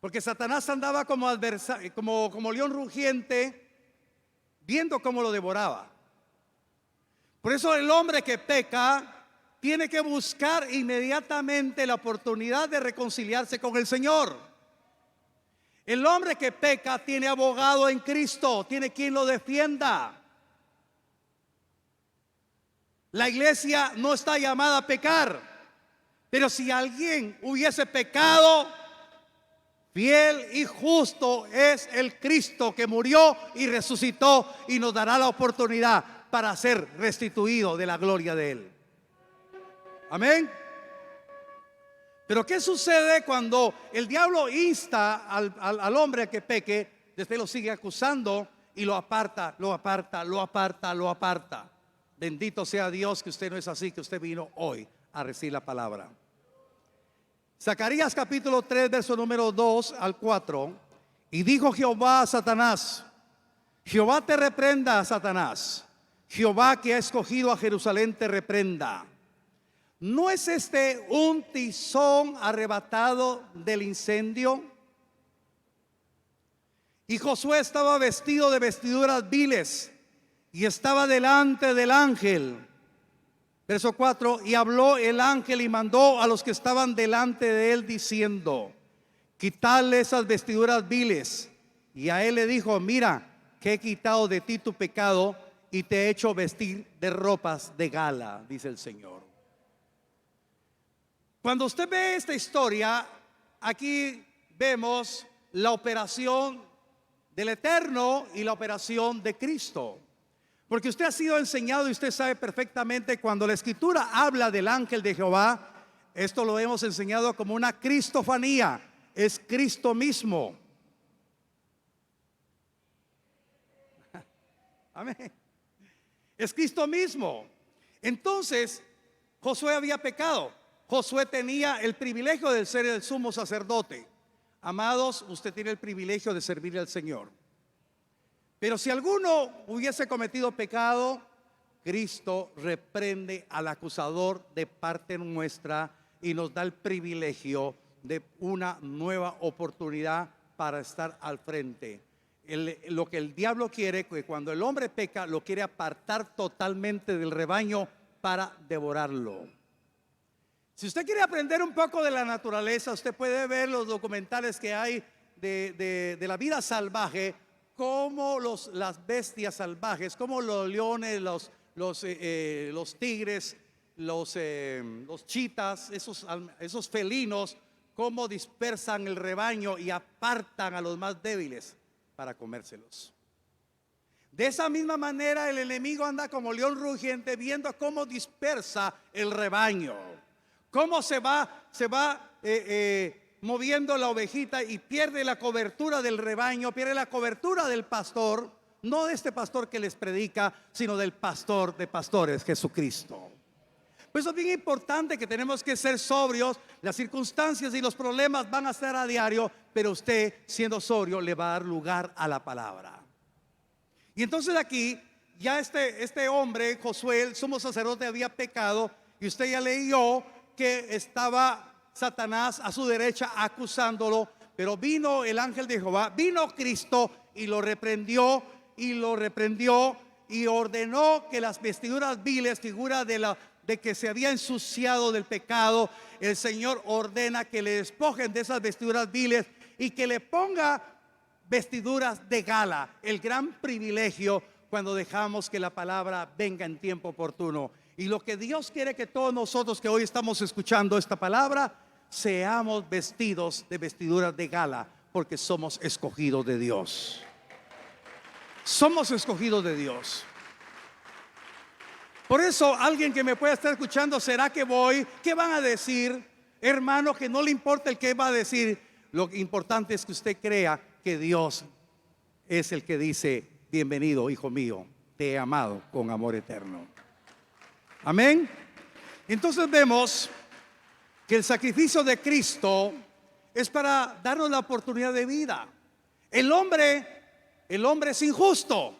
S2: Porque Satanás andaba como león rugiente, viendo cómo lo devoraba. Por eso el hombre que peca tiene que buscar inmediatamente la oportunidad de reconciliarse con el Señor. El hombre que peca tiene abogado en Cristo, tiene quien lo defienda. La iglesia no está llamada a pecar, pero si alguien hubiese pecado, fiel y justo es el Cristo que murió y resucitó y nos dará la oportunidad para ser restituido de la gloria de Él. Amén. Pero ¿qué sucede cuando el diablo insta al hombre a que peque? Después lo sigue acusando y lo aparta, lo aparta, lo aparta, lo aparta. Bendito sea Dios que usted no es así, que usted vino hoy a recibir la palabra. Zacarías capítulo 3, verso número 2 al 4. Y dijo Jehová a Satanás: Jehová te reprenda, Satanás. Jehová que ha escogido a Jerusalén te reprenda. ¿no es este un tizón arrebatado del incendio? Y Josué estaba vestido de vestiduras viles y estaba delante del ángel. Verso 4, y habló el ángel y mandó a los que estaban delante de él diciendo: quitadle esas vestiduras viles. Y a él le dijo: mira, que he quitado de ti tu pecado y te he hecho vestir de ropas de gala, dice el Señor. Cuando usted ve esta historia, aquí vemos la operación del Eterno y la operación de Cristo. Porque usted ha sido enseñado y usted sabe perfectamente, cuando la Escritura habla del ángel de Jehová, esto lo hemos enseñado como una cristofanía, es Cristo mismo. Amén. Es Cristo mismo. Entonces, Josué había pecado. Josué tenía el privilegio de ser el sumo sacerdote. Amados, usted tiene el privilegio de servir al Señor. Pero si alguno hubiese cometido pecado, Cristo reprende al acusador de parte nuestra y nos da el privilegio de una nueva oportunidad para estar al frente. Lo que el diablo quiere, que cuando el hombre peca, lo quiere apartar totalmente del rebaño para devorarlo. Si usted quiere aprender un poco de la naturaleza, usted puede ver los documentales que hay de la vida salvaje, como las bestias salvajes, como los leones, los tigres, los chitas, esos felinos, cómo dispersan el rebaño y apartan a los más débiles para comérselos. De esa misma manera el enemigo anda como león rugiente, viendo cómo dispersa el rebaño, cómo se va moviendo la ovejita y pierde la cobertura del rebaño, pierde la cobertura del pastor, no de este pastor que les predica, sino del pastor de pastores, Jesucristo. Pues es bien importante que tenemos que ser sobrios. Las circunstancias y los problemas van a estar a diario, pero usted, siendo sobrio, le va a dar lugar a la palabra. Y entonces aquí ya este hombre, Josué, el sumo sacerdote, había pecado, y usted ya leyó que estaba Satanás a su derecha acusándolo, pero vino el ángel de Jehová, vino Cristo y lo reprendió y ordenó que las vestiduras viles, figura de que se había ensuciado del pecado, el Señor ordena que le despojen de esas vestiduras viles y que le ponga vestiduras de gala. El gran privilegio cuando dejamos que la palabra venga en tiempo oportuno. Y lo que Dios quiere que todos nosotros que hoy estamos escuchando esta palabra, seamos vestidos de vestiduras de gala, porque somos escogidos de Dios. Somos escogidos de Dios. Por eso, alguien que me pueda estar escuchando, ¿será que voy? ¿Qué van a decir? Hermano, que no le importa el que va a decir. Lo importante es que usted crea que Dios es el que dice: bienvenido, hijo mío, te he amado con amor eterno. Amén. Entonces vemos que el sacrificio de Cristo es para darnos la oportunidad de vida. El hombre es injusto,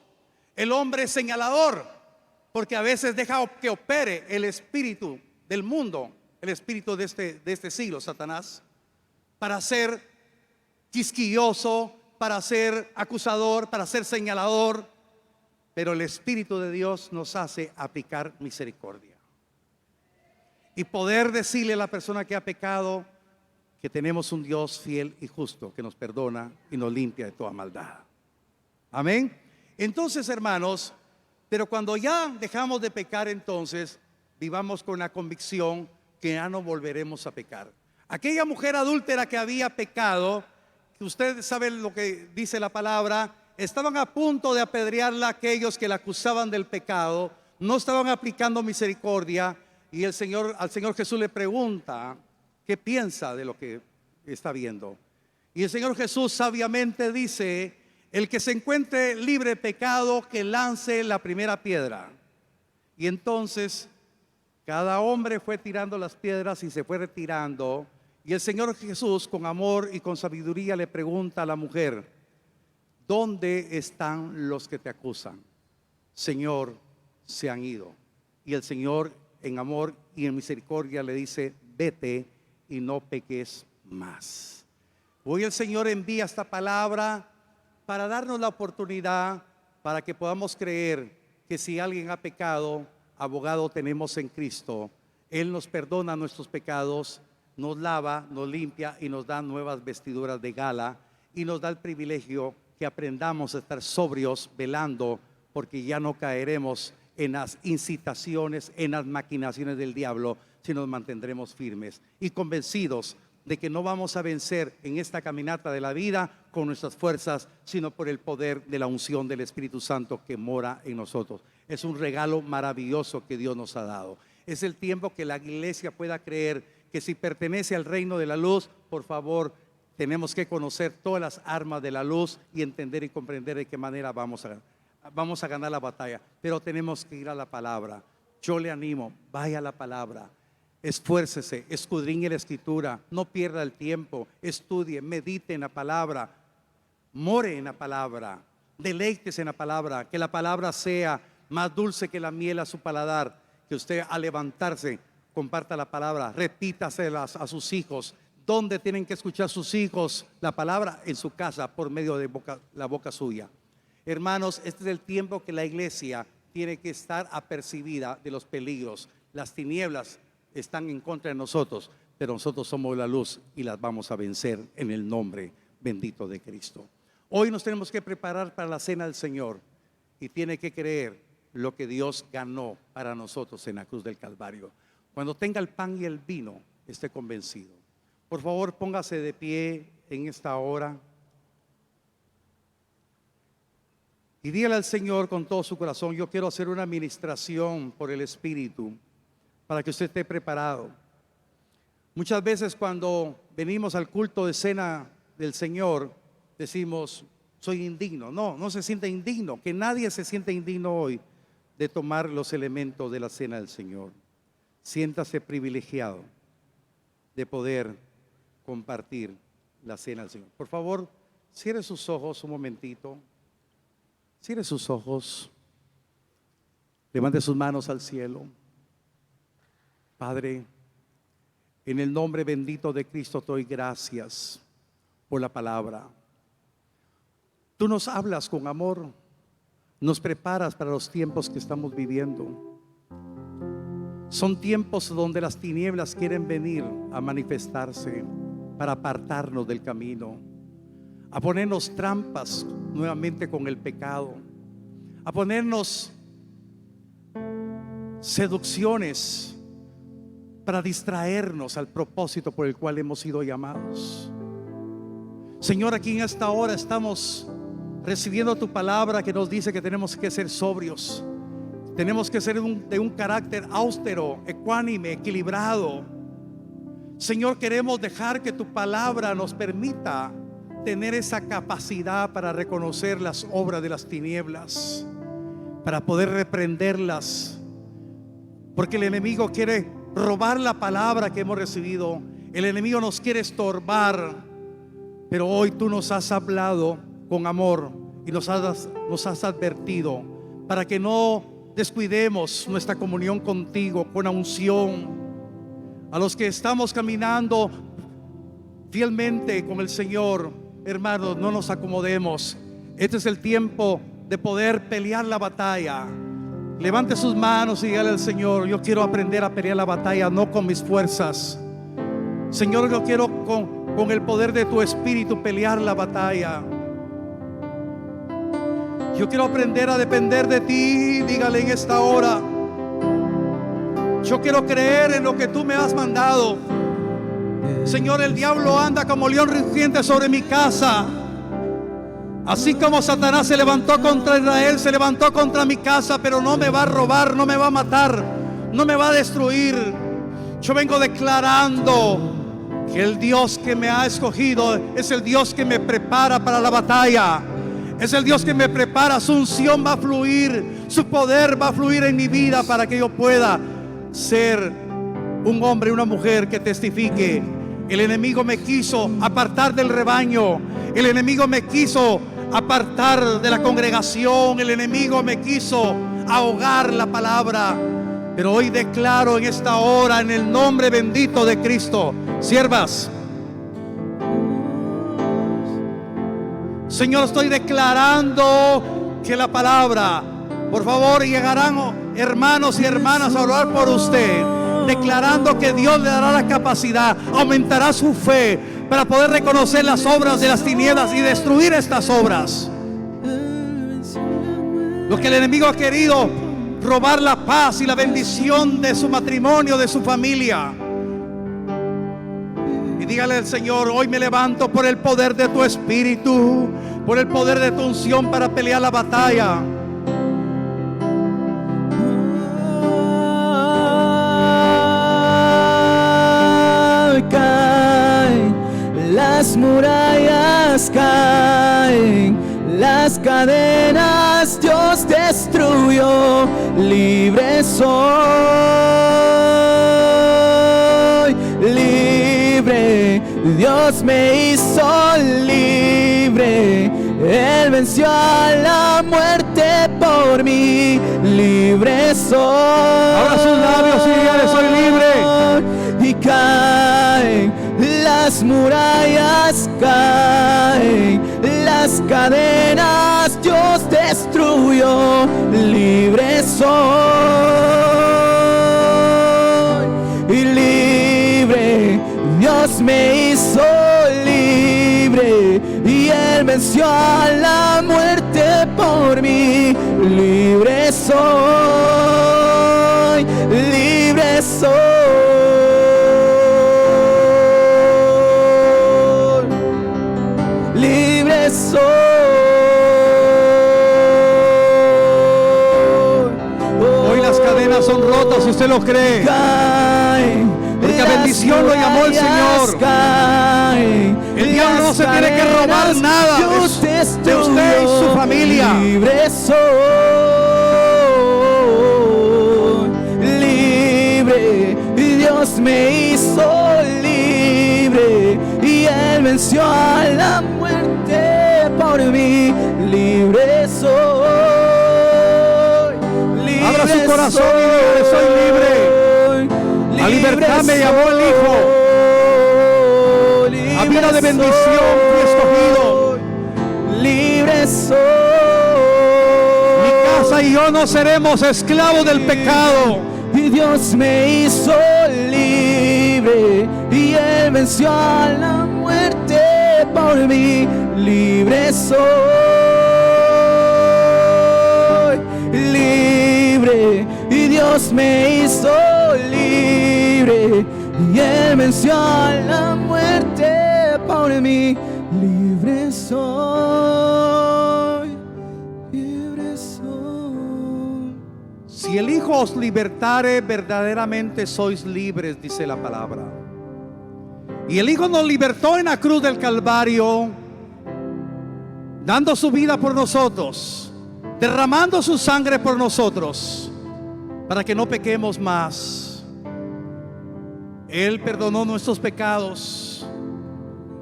S2: el hombre es señalador, porque a veces deja que opere el espíritu del mundo, el espíritu de este siglo, Satanás, para ser quisquilloso, para ser acusador, para ser señalador. Pero el Espíritu de Dios nos hace aplicar misericordia y poder decirle a la persona que ha pecado que tenemos un Dios fiel y justo que nos perdona y nos limpia de toda maldad. Amén. Entonces, hermanos, pero cuando ya dejamos de pecar, entonces vivamos con la convicción que ya no volveremos a pecar. Aquella mujer adúltera que había pecado, que ustedes saben lo que dice la palabra, estaban a punto de apedrearla aquellos que la acusaban del pecado, no estaban aplicando misericordia, y al Señor Jesús le pregunta qué piensa de lo que está viendo. Y el Señor Jesús sabiamente dice: el que se encuentre libre de pecado, que lance la primera piedra. Y entonces cada hombre fue tirando las piedras y se fue retirando, y el Señor Jesús, con amor y con sabiduría, le pregunta a la mujer: ¿dónde están los que te acusan? Señor, se han ido. Y el Señor en amor y en misericordia le dice: vete y no peques más. Hoy el Señor envía esta palabra para darnos la oportunidad para que podamos creer que si alguien ha pecado, abogado tenemos en Cristo. Él nos perdona nuestros pecados, nos lava, nos limpia y nos da nuevas vestiduras de gala, y nos da el privilegio que aprendamos a estar sobrios, velando, porque ya no caeremos en las incitaciones, en las maquinaciones del diablo, sino nos mantendremos firmes y convencidos de que no vamos a vencer en esta caminata de la vida con nuestras fuerzas, sino por el poder de la unción del Espíritu Santo que mora en nosotros. Es un regalo maravilloso que Dios nos ha dado. Es el tiempo que la iglesia pueda creer que si pertenece al reino de la luz, por favor, tenemos que conocer todas las armas de la luz y entender y comprender de qué manera vamos a ganar la batalla. Pero tenemos que ir a la palabra. Yo le animo, vaya a la palabra. Esfuércese, escudriñe la escritura, no pierda el tiempo, estudie, medite en la palabra, more en la palabra, deleítese en la palabra, que la palabra sea más dulce que la miel a su paladar, que usted al levantarse comparta la palabra, repítaselas a sus hijos. ¿Dónde tienen que escuchar sus hijos la palabra? En su casa, por medio de la boca suya. Hermanos, este es el tiempo que la iglesia tiene que estar apercibida de los peligros. Las tinieblas están en contra de nosotros, pero nosotros somos la luz y las vamos a vencer en el nombre bendito de Cristo. Hoy nos tenemos que preparar para la cena del Señor y tiene que creer lo que Dios ganó para nosotros en la cruz del Calvario. Cuando tenga el pan y el vino, esté convencido. Por favor, póngase de pie en esta hora y dígale al Señor con todo su corazón: yo quiero hacer una administración por el Espíritu, para que usted esté preparado. Muchas veces cuando venimos al culto de cena del Señor, decimos: soy indigno. No, no se siente indigno. Que nadie se siente indigno hoy de tomar los elementos de la cena del Señor. Siéntase privilegiado de poder compartir la cena del Señor. Por favor, cierre sus ojos un momentito. Cierre sus ojos. Levante sus manos al cielo. Padre, en el nombre bendito de Cristo te doy gracias por la palabra. Tú nos hablas con amor, nos preparas para los tiempos que estamos viviendo. Son tiempos donde las tinieblas quieren venir a manifestarse para apartarnos del camino, a ponernos trampas nuevamente con el pecado, a ponernos seducciones para distraernos al propósito por el cual hemos sido llamados. Señor, aquí en esta hora estamos recibiendo tu palabra que nos dice que tenemos que ser sobrios, tenemos que ser de un carácter austero, ecuánime, equilibrado. Señor, queremos dejar que tu palabra nos permita tener esa capacidad para reconocer las obras de las tinieblas, para poder reprenderlas, porque el enemigo quiere robar la palabra que hemos recibido. El enemigo nos quiere estorbar, pero hoy tú nos has hablado con amor y nos has advertido para que no descuidemos nuestra comunión contigo con la unción. A los que estamos caminando fielmente con el Señor, hermanos, no nos acomodemos. Este es el tiempo de poder pelear la batalla. Levante sus manos y dígale al Señor: yo quiero aprender a pelear la batalla no con mis fuerzas. Señor, yo quiero con el poder de tu Espíritu pelear la batalla. Yo quiero aprender a depender de ti. Dígale en esta hora: yo quiero creer en lo que tú me has mandado. Señor, el diablo anda como león rugiente sobre mi casa. Así como Satanás se levantó contra Israel, se levantó contra mi casa, pero no me va a robar, no me va a matar, no me va a destruir. Yo vengo declarando que el Dios que me ha escogido es el Dios que me prepara para la batalla. Es el Dios que me prepara. Su unción va a fluir, su poder va a fluir en mi vida para que yo pueda ser un hombre y una mujer que testifique. El enemigo me quiso apartar del rebaño. El enemigo me quiso apartar de la congregación. El enemigo me quiso ahogar la palabra. Pero hoy declaro en esta hora, en el nombre bendito de Cristo, siervas, Señor, estoy declarando que la palabra, por favor, llegarán hermanos y hermanas a orar por usted, declarando que Dios le dará la capacidad, aumentará su fe para poder reconocer las obras de las tinieblas y destruir estas obras. Lo que el enemigo ha querido, robar la paz y la bendición de su matrimonio, de su familia. Y dígale al Señor: hoy me levanto por el poder de tu espíritu, por el poder de tu unción para pelear la batalla.
S3: Caen, las murallas caen, las cadenas Dios destruyó, libre soy, libre, Dios me hizo libre, Él venció a la muerte por mí, libre soy.
S2: Abra sus labios y dígale: soy libre.
S3: Y caen, las murallas caen, las cadenas Dios destruyó, libre soy, y libre, Dios me hizo libre, y Él venció a la muerte por mí, libre soy, libre soy. Soy.
S2: Hoy las cadenas son rotas, si usted lo cree. Porque a bendición lo llamó el Señor. El diablo no se tiene que robar nada de usted y su familia.
S3: Libre soy, libre, y Dios me hizo libre, y Él venció a la muerte por mí, libre soy, libre.
S2: Abra su corazón y dígale: soy libre. A libertad me llamó el Hijo. A vida de bendición fui escogido.
S3: Libre soy.
S2: Mi casa y yo no seremos esclavos del pecado.
S3: Y Dios me hizo libre, y Él venció a la muerte por mí, libre soy, libre, y Dios me hizo libre, y Él venció a la muerte por mí, libre soy, libre soy.
S2: Si el Hijo os libertare, verdaderamente sois libres, dice la palabra. Y el Hijo nos libertó en la cruz del Calvario, dando su vida por nosotros, derramando su sangre por nosotros, para que no pequemos más. Él perdonó nuestros pecados.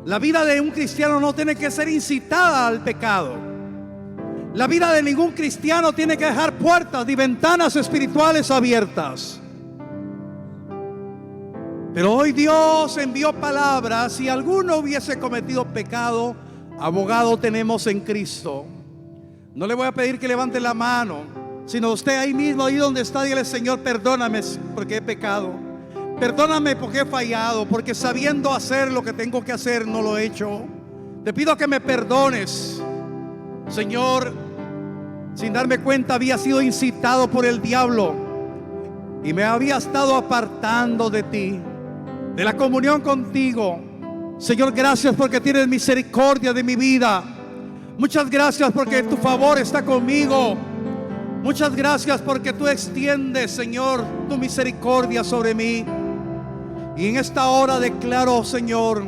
S2: La vida de un cristiano no tiene que ser incitada al pecado. La vida de ningún cristiano tiene que dejar puertas y ventanas espirituales abiertas. Pero hoy Dios envió palabras: si alguno hubiese cometido pecado, abogado tenemos en Cristo. No le voy a pedir que levante la mano, sino usted ahí mismo, ahí donde está, dígale: Señor, perdóname porque he pecado, perdóname porque he fallado, porque sabiendo hacer lo que tengo que hacer no lo he hecho. Te pido que me perdones, Señor. Sin darme cuenta había sido incitado por el diablo y me había estado apartando de ti, de la comunión contigo. Señor, gracias porque tienes misericordia de mi vida. Muchas gracias porque tu favor está conmigo. Muchas gracias porque tú extiendes, Señor, tu misericordia sobre mí. Y en esta hora declaro, Señor,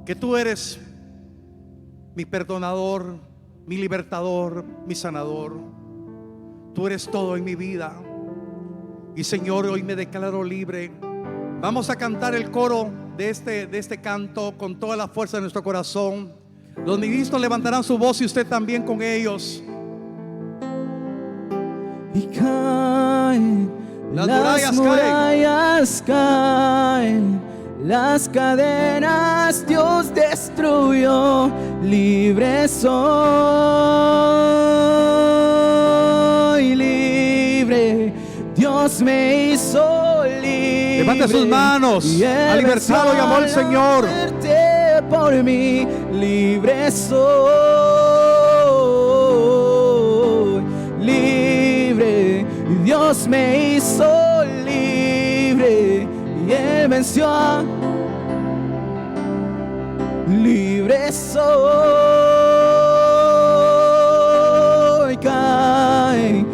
S2: que tú eres mi perdonador, mi libertador, mi sanador. Tú eres todo en mi vida. Y Señor, hoy me declaro libre. Vamos a cantar el coro de este canto con toda la fuerza de nuestro corazón. Los ministros levantarán su voz y usted también con ellos.
S3: y caen,
S2: Las
S3: murallas caen, las cadenas Dios destruyó, libre soy, libre, Dios me hizo libre.
S2: Levante sus manos, ha libertado y amó al Señor.
S3: Por mí, libre soy, libre, Dios me hizo libre y Él venció. Libre soy, caen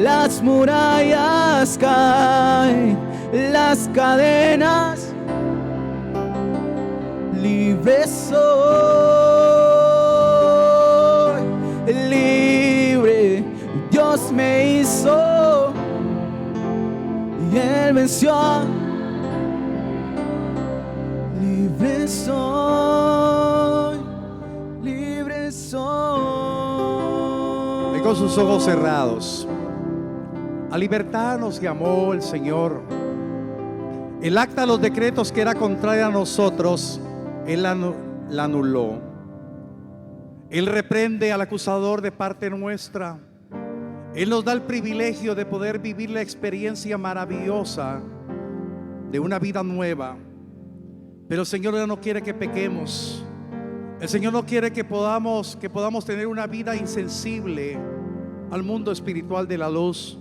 S3: las murallas, caen las cadenas. Libre soy, libre, Dios me hizo y Él venció. Libre soy, libre soy.
S2: Y con sus ojos cerrados, a libertarnos y amó el Señor. El acta de los decretos que era contraria a nosotros, Él la anuló. Él reprende al acusador de parte nuestra. Él nos da el privilegio de poder vivir la experiencia maravillosa de una vida nueva. Pero el Señor ya no quiere que pequemos. El Señor no quiere que podamos tener una vida insensible al mundo espiritual de la luz.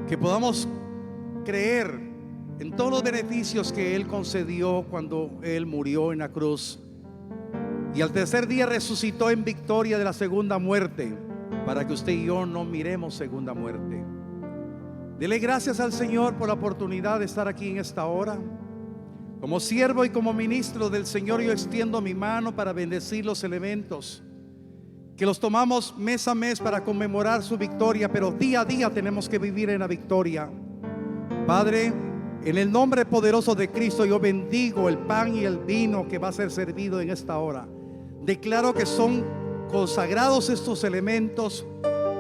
S2: Que podamos creer en todos los beneficios que Él concedió cuando Él murió en la cruz, y al tercer día resucitó en victoria de la segunda muerte, para que usted y yo no miremos segunda muerte. Dele gracias al Señor por la oportunidad de estar aquí en esta hora. Como siervo y como ministro del Señor, yo extiendo mi mano para bendecir los elementos que los tomamos mes a mes para conmemorar su victoria, pero día a día tenemos que vivir en la victoria. Padre, en el nombre poderoso de Cristo, yo bendigo el pan y el vino que va a ser servido en esta hora. Declaro que son consagrados estos elementos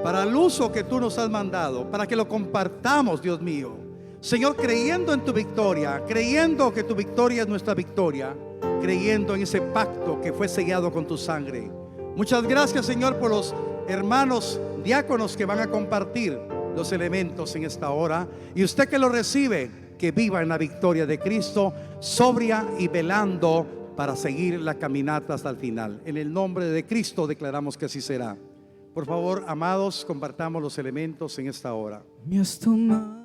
S2: para el uso que tú nos has mandado, para que lo compartamos, Dios mío. Señor, creyendo en tu victoria, creyendo que tu victoria es nuestra victoria, creyendo en ese pacto que fue sellado con tu sangre. Muchas gracias, Señor, por los hermanos diáconos que van a compartir los elementos en esta hora. Y usted que lo recibe, que viva en la victoria de Cristo, sobria y velando para seguir la caminata hasta el final. En el nombre de Cristo declaramos que así será. Por favor, amados, compartamos los elementos en esta hora.
S3: Me has tomado